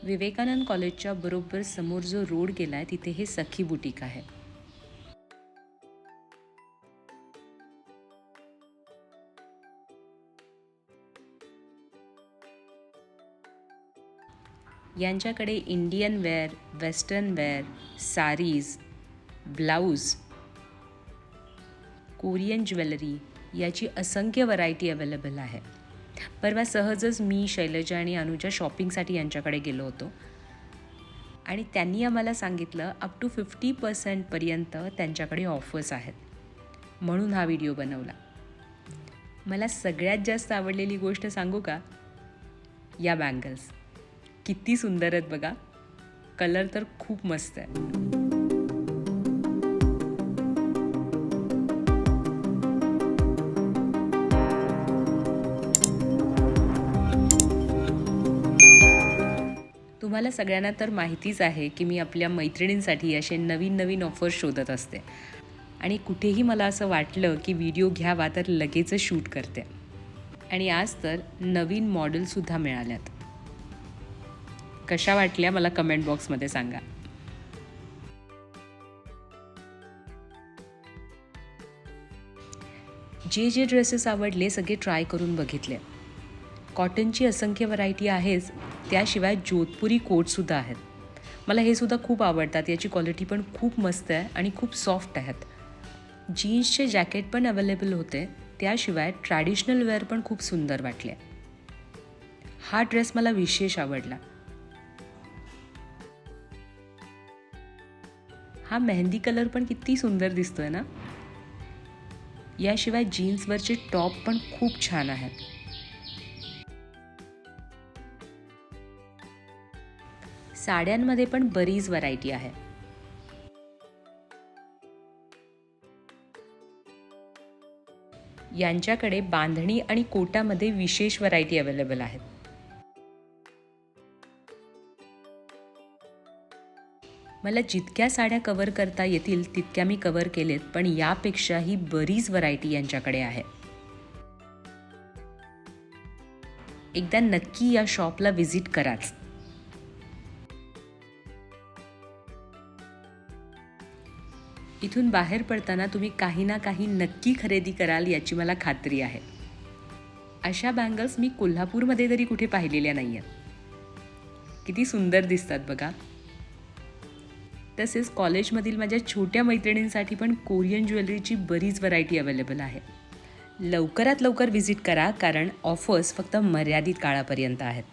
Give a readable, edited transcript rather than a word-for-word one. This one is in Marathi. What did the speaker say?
विवेकानंद कॉलेजच्या बरोबर समोर जो रोड गेलाय तिथे हे सखी बुटीक आहे. यांच्याकडे Indian wear, western wear, saris, blouse, Korean jewellery याची असंख्य व्हरायटी अवेलेबल आहे. परवा सहजच मी, शैलजा आणि अनुजा शॉपिंगसाठी यांच्याकडे गेलो होतो आणि त्यांनी आम्हाला सांगितलं अप टू 50% पर्यंत त्यांच्याकडे ऑफर्स आहेत. म्हणून हा व्हिडिओ बनवला. मला सगळ्यात जास्त आवडलेली गोष्ट सांगू का? या बँगल्स किती सुंदर आहेत बघा. कलर तर खूप मस्त आहे. तुम्हाला सगळ्यांना तर माहितीच आहे की मी आपल्या मैत्रिणींसाठी असे नवीन नवीन ऑफर्स शोधत असते आणि कुठेही मला असं वाटलं की व्हिडिओ घ्यावा तर लगेचच शूट करते. आणि आज तर नवीन मॉडेलसुद्धा मिळाल्यात. कशा वाटल्या मला कमेंट बॉक्समध्ये सांगा. जे जे ड्रेसेस आवडले सगळे ट्राय करून बघितले. कॉटनची असंख्य व्हरायटी आहेच, त्याशिवाय जोधपुरी कोटसुद्धा आहेत. मला हे सुद्धा खूप आवडतात. याची क्वालिटी पण खूप मस्त आहे आणि खूप सॉफ्ट आहेत. जीन्सचे जॅकेट पण अवेलेबल होते. त्याशिवाय ट्रॅडिशनल वेअर पण खूप सुंदर वाटले. हा ड्रेस मला विशेष आवडला. हा मेहंदी कलर पण किती सुंदर दिसतोय ना. याशिवाय जीन्सवरचे टॉप पण खूप छान आहेत. साड्यांमध्ये पण बरीच व्हरायटी आहे. यांच्याकडे बांधणी आणि कोटामध्ये विशेष व्हरायटी अवेलेबल आहेत. मला जितक्या साड्या कव्हर करता येतील तितक्या मी कव्हर केलेत, पण यापेक्षाही बरीच व्हरायटी यांच्याकडे आहे. एकदा नक्की या शॉपला व्हिजिट कराच. इथून बाहेर पडताना तुम्ही काही ना काही नक्की खरेदी कराल याची मला खात्री आहे. अशा बँगल्स मी कोल्हापूरमध्ये तरी कुठे पाहिलेल्या नाही आहेत. किती सुंदर दिसतात बघा. तसेच कॉलेजमधील माझ्या छोट्या मैत्रिणींसाठी पण कोरियन ज्वेलरीची बरीच व्हरायटी अवेलेबल आहे. लवकरात लवकर व्हिजिट करा, कारण ऑफर्स फक्त मर्यादित काळापर्यंत आहेत.